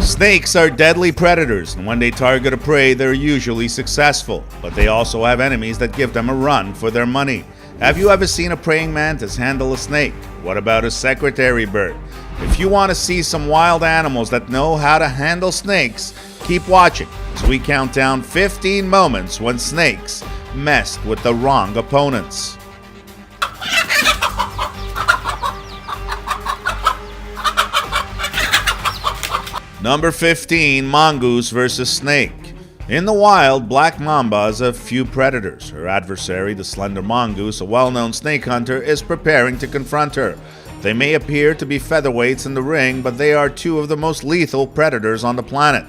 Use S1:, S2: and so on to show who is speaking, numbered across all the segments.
S1: Snakes are deadly predators, and when they target a prey, they're usually successful. But they also have enemies that give them a run for their money. Have you ever seen a praying mantis handle a snake? What about a secretary bird? If you want to see some wild animals that know how to handle snakes, keep watching as we count down 15 moments when snakes messed with the wrong opponents. Number 15, mongoose versus snake. In the wild, black mamba has a few predators. Her adversary, the slender mongoose, a well-known snake hunter, is preparing to confront her. They may appear to be featherweights in the ring, but they are two of the most lethal predators on the planet.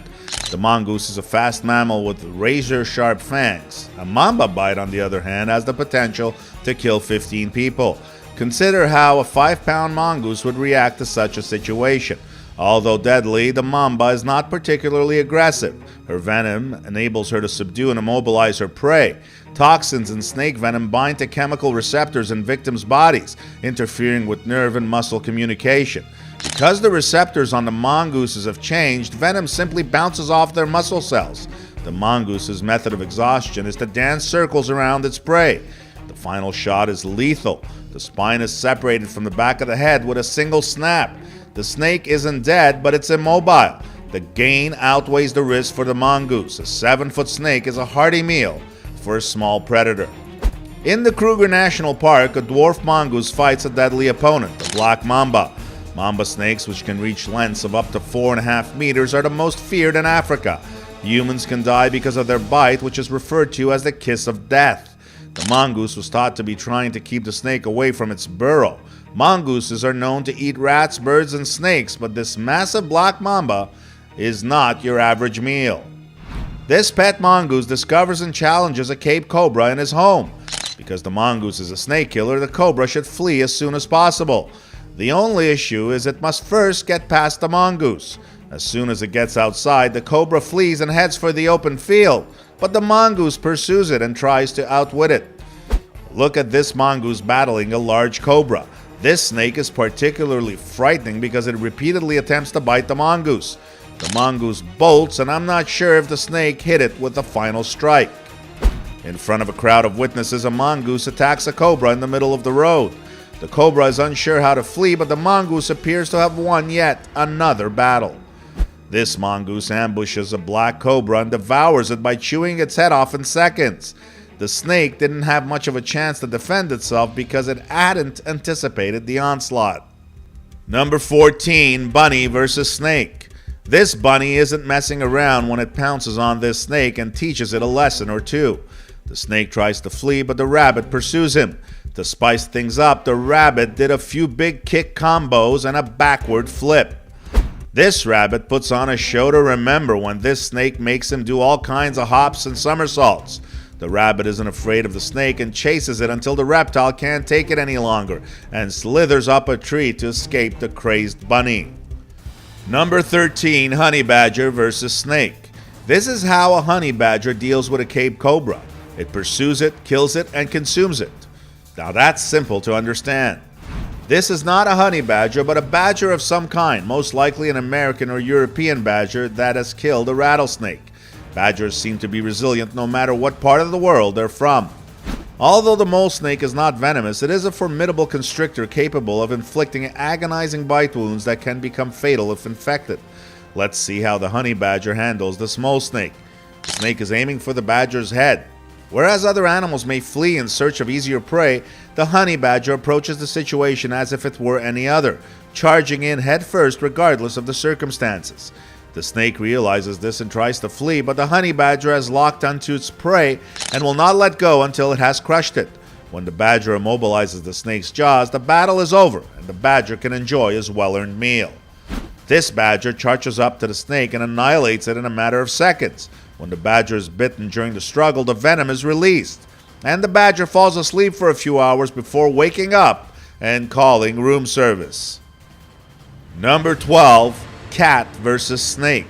S1: The mongoose is a fast mammal with razor-sharp fangs. A mamba bite, on the other hand, has the potential to kill 15 people. Consider how a 5-pound mongoose would react to such a situation. Although deadly, the mamba is not particularly aggressive. Her venom enables her to subdue and immobilize her prey. Toxins in snake venom bind to chemical receptors in victims' bodies, interfering with nerve and muscle communication. Because the receptors on the mongooses have changed, venom simply bounces off their muscle cells. The mongoose's method of exhaustion is to dance circles around its prey. The final shot is lethal. The spine is separated from the back of the head with a single snap. The snake isn't dead, but it's immobile. The gain outweighs the risk for the mongoose. A 7-foot snake is a hearty meal for a small predator. In the Kruger National Park, a dwarf mongoose fights a deadly opponent, the black mamba. Mamba snakes, which can reach lengths of up to 4.5 meters, are the most feared in Africa. Humans can die because of their bite, which is referred to as the kiss of death. The mongoose was thought to be trying to keep the snake away from its burrow. Mongooses are known to eat rats, birds, and snakes, but this massive black mamba is not your average meal. This pet mongoose discovers and challenges a Cape cobra in his home. Because the mongoose is a snake killer, the cobra should flee as soon as possible. The only issue is it must first get past the mongoose. As soon as it gets outside, the cobra flees and heads for the open field, but the mongoose pursues it and tries to outwit it. Look at this mongoose battling a large cobra. This snake is particularly frightening because it repeatedly attempts to bite the mongoose. The mongoose bolts, and I'm not sure if the snake hit it with the final strike. In front of a crowd of witnesses, a mongoose attacks a cobra in the middle of the road. The cobra is unsure how to flee, but the mongoose appears to have won yet another battle. This mongoose ambushes a black cobra and devours it by chewing its head off in seconds. The snake didn't have much of a chance to defend itself because it hadn't anticipated the onslaught. Number 14, bunny versus snake. This bunny isn't messing around when it pounces on this snake and teaches it a lesson or two. The snake tries to flee, but the rabbit pursues him. To spice things up, the rabbit did a few big kick combos and a backward flip. This rabbit puts on a show to remember when this snake makes him do all kinds of hops and somersaults. The rabbit isn't afraid of the snake and chases it until the reptile can't take it any longer and slithers up a tree to escape the crazed bunny. Number 13, honey badger versus snake. This is how a honey badger deals with a Cape cobra. It pursues it, kills it, and consumes it. Now that's simple to understand. This is not a honey badger, but a badger of some kind, most likely an American or European badger that has killed a rattlesnake. Badgers seem to be resilient no matter what part of the world they're from. Although the mole snake is not venomous, it is a formidable constrictor capable of inflicting agonizing bite wounds that can become fatal if infected. Let's see how the honey badger handles this mole snake. The snake is aiming for the badger's head. Whereas other animals may flee in search of easier prey, the honey badger approaches the situation as if it were any other, charging in headfirst regardless of the circumstances. The snake realizes this and tries to flee, but the honey badger has locked onto its prey and will not let go until it has crushed it. When the badger immobilizes the snake's jaws, the battle is over and the badger can enjoy his well-earned meal. This badger charges up to the snake and annihilates it in a matter of seconds. When the badger is bitten during the struggle, the venom is released, and the badger falls asleep for a few hours before waking up and calling room service. Number 12, cat versus snake.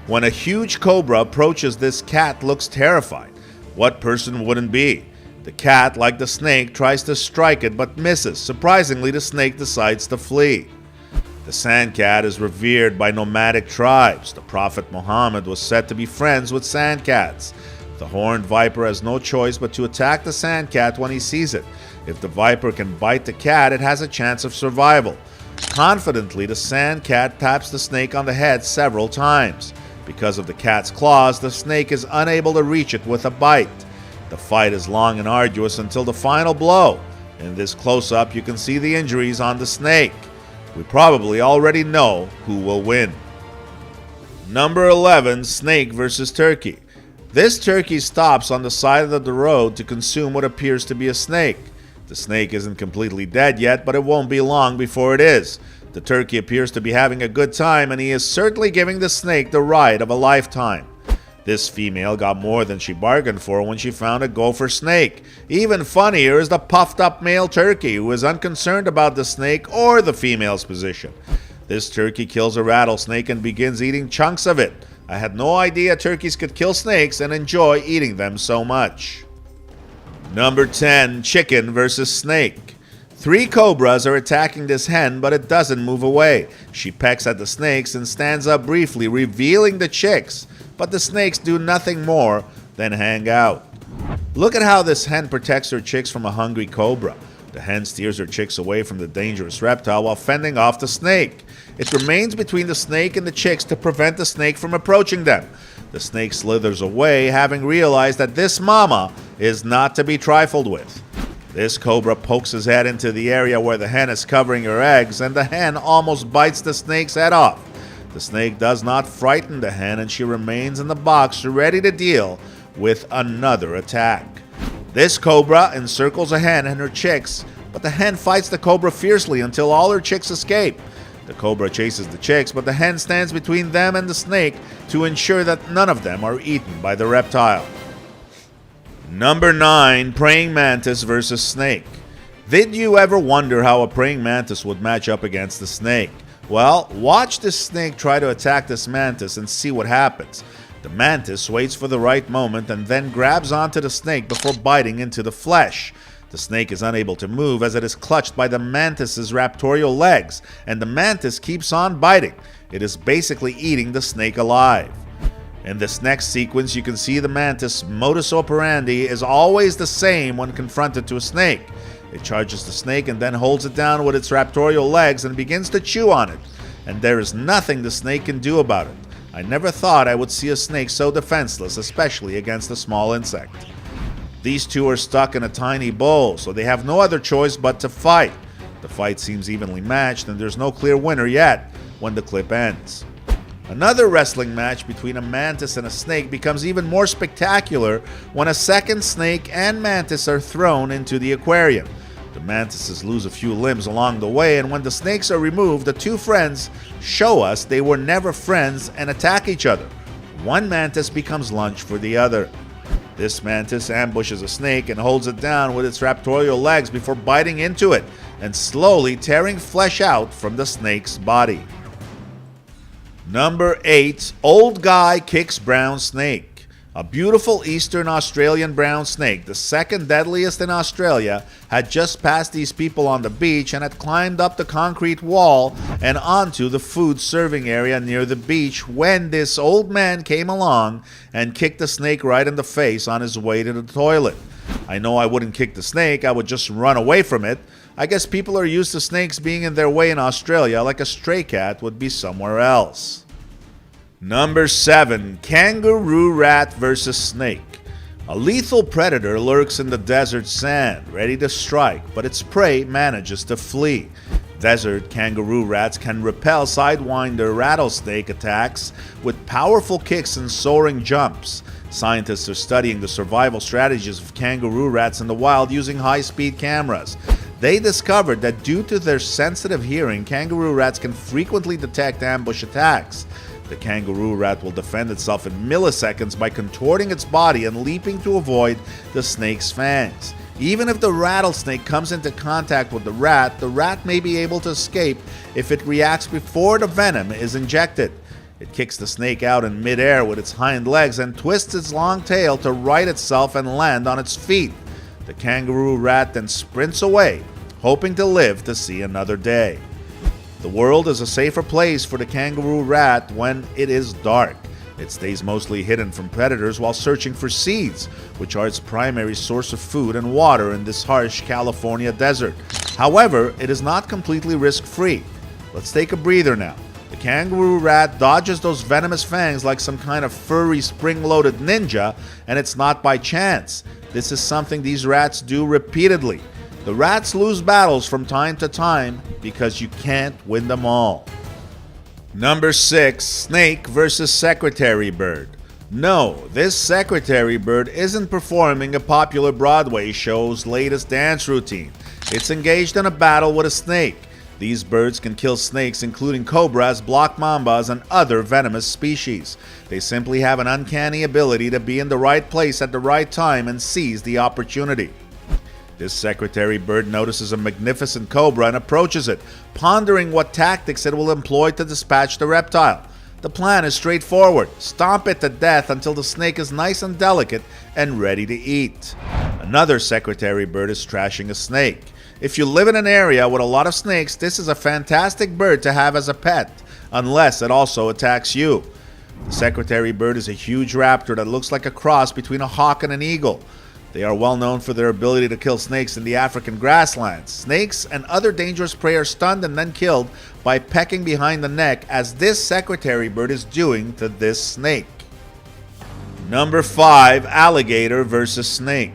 S1: When a huge cobra approaches, this cat looks terrified. What person wouldn't be? The cat, like the snake, tries to strike it but misses. Surprisingly, the snake decides to flee. The sandcat is revered by nomadic tribes. The Prophet Muhammad was said to be friends with sandcats. The horned viper has no choice but to attack the sandcat when he sees it. If the viper can bite the cat, it has a chance of survival. Confidently, the sandcat taps the snake on the head several times. Because of the cat's claws, the snake is unable to reach it with a bite. The fight is long and arduous until the final blow. In this close-up, you can see the injuries on the snake. We probably already know who will win. Number 11, snake versus turkey. This turkey stops on the side of the road to consume what appears to be a snake. The snake isn't completely dead yet, but it won't be long before it is. The turkey appears to be having a good time, and he is certainly giving the snake the ride of a lifetime. This female got more than she bargained for when she found a gopher snake. Even funnier is the puffed-up male turkey, who is unconcerned about the snake or the female's position. This turkey kills a rattlesnake and begins eating chunks of it. I had no idea turkeys could kill snakes and enjoy eating them so much. Number 10, chicken versus snake. 3 cobras are attacking this hen, but it doesn't move away. She pecks at the snakes and stands up briefly, revealing the chicks. But the snakes do nothing more than hang out. Look at how this hen protects her chicks from a hungry cobra. The hen steers her chicks away from the dangerous reptile while fending off the snake. It remains between the snake and the chicks to prevent the snake from approaching them. The snake slithers away, having realized that this mama is not to be trifled with. This cobra pokes his head into the area where the hen is covering her eggs, and the hen almost bites the snake's head off. The snake does not frighten the hen, and she remains in the box ready to deal with another attack. This cobra encircles a hen and her chicks, but the hen fights the cobra fiercely until all her chicks escape. The cobra chases the chicks, but the hen stands between them and the snake to ensure that none of them are eaten by the reptile. Number 9, praying mantis versus snake. Did you ever wonder how a praying mantis would match up against the snake? Well, watch this snake try to attack this mantis and see what happens. The mantis waits for the right moment and then grabs onto the snake before biting into the flesh. The snake is unable to move as it is clutched by the mantis's raptorial legs, and the mantis keeps on biting. It is basically eating the snake alive. In this next sequence, you can see the mantis' modus operandi is always the same when confronted to a snake. It charges the snake and then holds it down with its raptorial legs and begins to chew on it. And there is nothing the snake can do about it. I never thought I would see a snake so defenseless, especially against a small insect. These two are stuck in a tiny bowl, so they have no other choice but to fight. The fight seems evenly matched, and there's no clear winner yet when the clip ends. Another wrestling match between a mantis and a snake becomes even more spectacular when a second snake and mantis are thrown into the aquarium. The mantises lose a few limbs along the way, and when the snakes are removed, the two friends show us they were never friends and attack each other. One mantis becomes lunch for the other. This mantis ambushes a snake and holds it down with its raptorial legs before biting into it and slowly tearing flesh out from the snake's body. Number 8, old guy kicks brown snake. A beautiful eastern Australian brown snake, the second deadliest in Australia, had just passed these people on the beach and had climbed up the concrete wall and onto the food serving area near the beach when this old man came along and kicked the snake right in the face on his way to the toilet. I know I wouldn't kick the snake, I would just run away from it. I guess people are used to snakes being in their way in Australia like a stray cat would be somewhere else. Number 7, kangaroo rat versus snake. A lethal predator lurks in the desert sand, ready to strike, but its prey manages to flee. Desert kangaroo rats can repel sidewinder rattlesnake attacks with powerful kicks and soaring jumps. Scientists are studying the survival strategies of kangaroo rats in the wild using high-speed cameras. They discovered that due to their sensitive hearing, kangaroo rats can frequently detect ambush attacks. The kangaroo rat will defend itself in milliseconds by contorting its body and leaping to avoid the snake's fangs. Even if the rattlesnake comes into contact with the rat may be able to escape if it reacts before the venom is injected. It kicks the snake out in midair with its hind legs and twists its long tail to right itself and land on its feet. The kangaroo rat then sprints away, hoping to live to see another day. The world is a safer place for the kangaroo rat when it is dark. It stays mostly hidden from predators while searching for seeds, which are its primary source of food and water in this harsh California desert. However, it is not completely risk-free. Let's take a breather now. The kangaroo rat dodges those venomous fangs like some kind of furry spring-loaded ninja, and it's not by chance. This is something these rats do repeatedly. The rats lose battles from time to time because you can't win them all. Number 6, snake versus secretary bird. No, this secretary bird isn't performing a popular Broadway show's latest dance routine. It's engaged in a battle with a snake. These birds can kill snakes including cobras, black mambas, and other venomous species. They simply have an uncanny ability to be in the right place at the right time and seize the opportunity. This secretary bird notices a magnificent cobra and approaches it, pondering what tactics it will employ to dispatch the reptile. The plan is straightforward. Stomp it to death until the snake is nice and delicate and ready to eat. Another secretary bird is trashing a snake. If you live in an area with a lot of snakes, this is a fantastic bird to have as a pet, unless it also attacks you. The secretary bird is a huge raptor that looks like a cross between a hawk and an eagle. They are well known for their ability to kill snakes in the African grasslands. Snakes and other dangerous prey are stunned and then killed by pecking behind the neck, as this secretary bird is doing to this snake. Number 5, alligator versus snake.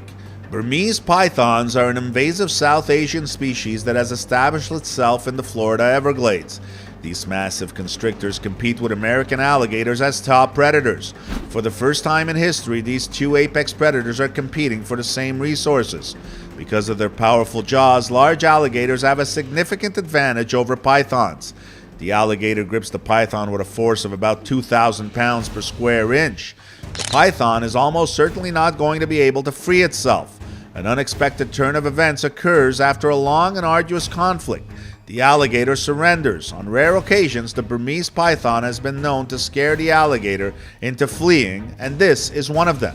S1: Burmese pythons are an invasive South Asian species that has established itself in the Florida Everglades. These massive constrictors compete with American alligators as top predators. For the first time in history, these two apex predators are competing for the same resources. Because of their powerful jaws, large alligators have a significant advantage over pythons. The alligator grips the python with a force of about 2,000 pounds per square inch. The python is almost certainly not going to be able to free itself. An unexpected turn of events occurs after a long and arduous conflict. The alligator surrenders. On rare occasions, the Burmese python has been known to scare the alligator into fleeing, and this is one of them.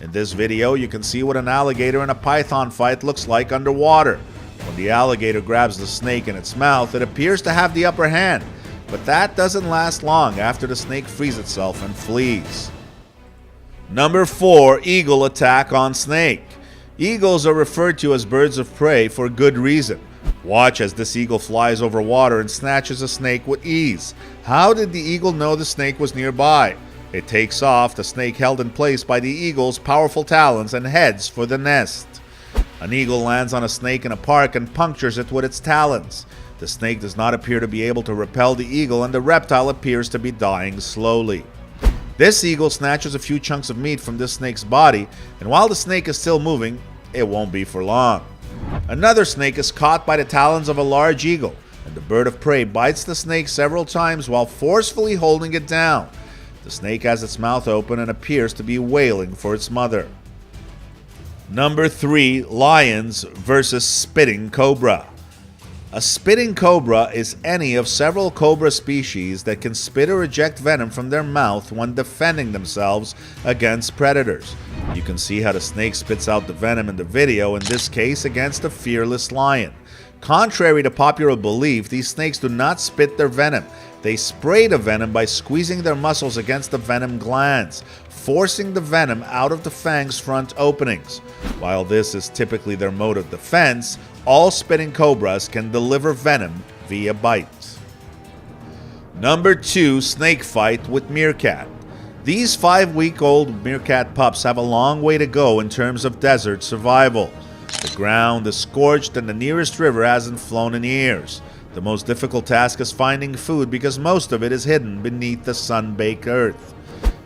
S1: In this video, you can see what an alligator in a python fight looks like underwater. When the alligator grabs the snake in its mouth, it appears to have the upper hand, but that doesn't last long after the snake frees itself and flees. Number 4, eagle attack on snake. Eagles are referred to as birds of prey for good reason. Watch as this eagle flies over water and snatches a snake with ease. How did the eagle know the snake was nearby? It takes off, the snake held in place by the eagle's powerful talons, and heads for the nest. An eagle lands on a snake in a park and punctures it with its talons. The snake does not appear to be able to repel the eagle, and the reptile appears to be dying slowly. This eagle snatches a few chunks of meat from this snake's body, and while the snake is still moving, it won't be for long. Another snake is caught by the talons of a large eagle, and the bird of prey bites the snake several times while forcefully holding it down. The snake has its mouth open and appears to be wailing for its mother. Number 3, lions versus spitting cobra. A spitting cobra is any of several cobra species that can spit or eject venom from their mouth when defending themselves against predators. You can see how the snake spits out the venom in the video, in this case against a fearless lion. Contrary to popular belief, these snakes do not spit their venom. They spray the venom by squeezing their muscles against the venom glands, forcing the venom out of the fang's front openings. While this is typically their mode of defense, all spitting cobras can deliver venom via bite. Number 2, snake fight with meerkat. These 5-week-old meerkat pups have a long way to go in terms of desert survival. The ground is scorched and the nearest river hasn't flown in years. The most difficult task is finding food because most of it is hidden beneath the sun-baked earth.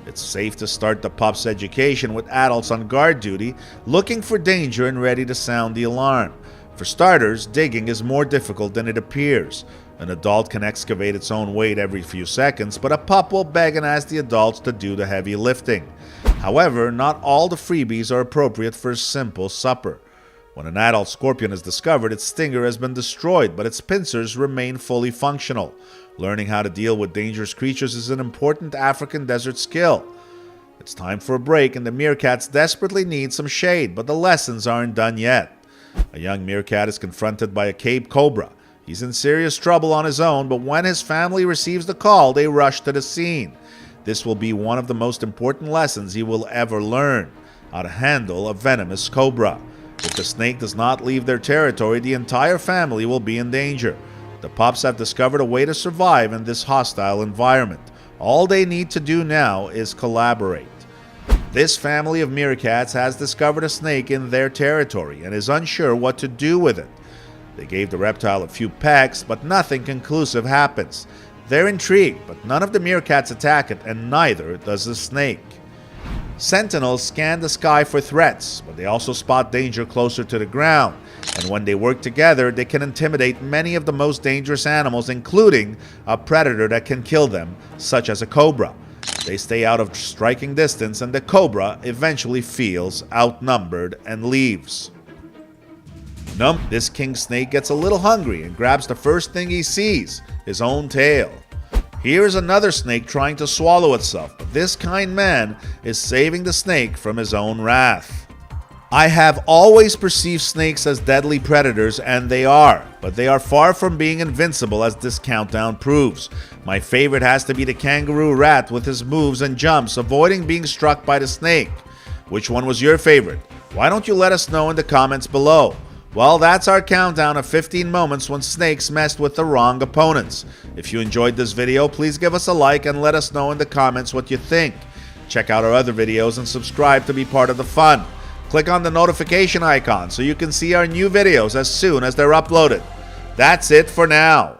S1: It's safe to start the pup's education with adults on guard duty, looking for danger and ready to sound the alarm. For starters, digging is more difficult than it appears. An adult can excavate its own weight every few seconds, but a pup will beg and ask the adults to do the heavy lifting. However, not all the freebies are appropriate for a simple supper. When an adult scorpion is discovered, its stinger has been destroyed, but its pincers remain fully functional. Learning how to deal with dangerous creatures is an important African desert skill. It's time for a break, and the meerkats desperately need some shade, but the lessons aren't done yet. A young meerkat is confronted by a cave cobra. He's in serious trouble on his own, but when his family receives the call, they rush to the scene. This will be one of the most important lessons he will ever learn: how to handle a venomous cobra. If the snake does not leave their territory, the entire family will be in danger. The pups have discovered a way to survive in this hostile environment. All they need to do now is collaborate. This family of meerkats has discovered a snake in their territory and is unsure what to do with it. They gave the reptile a few pecks, but nothing conclusive happens. They're intrigued, but none of the meerkats attack it, and neither does the snake. Sentinels scan the sky for threats, but they also spot danger closer to the ground. And when they work together, they can intimidate many of the most dangerous animals, including a predator that can kill them, such as a cobra. They stay out of striking distance, and the cobra eventually feels outnumbered and leaves. This king snake gets a little hungry and grabs the first thing he sees, his own tail. Here's another snake trying to swallow itself, but this kind man is saving the snake from his own wrath. I have always perceived snakes as deadly predators, and they are, but they are far from being invincible, as this countdown proves. My favorite has to be the kangaroo rat with his moves and jumps, avoiding being struck by the snake. Which one was your favorite? Why don't you let us know in the comments below? Well, that's our countdown of 15 moments when snakes messed with the wrong opponents. If you enjoyed this video, please give us a like and let us know in the comments what you think. Check out our other videos and subscribe to be part of the fun. Click on the notification icon so you can see our new videos as soon as they're uploaded. That's it for now.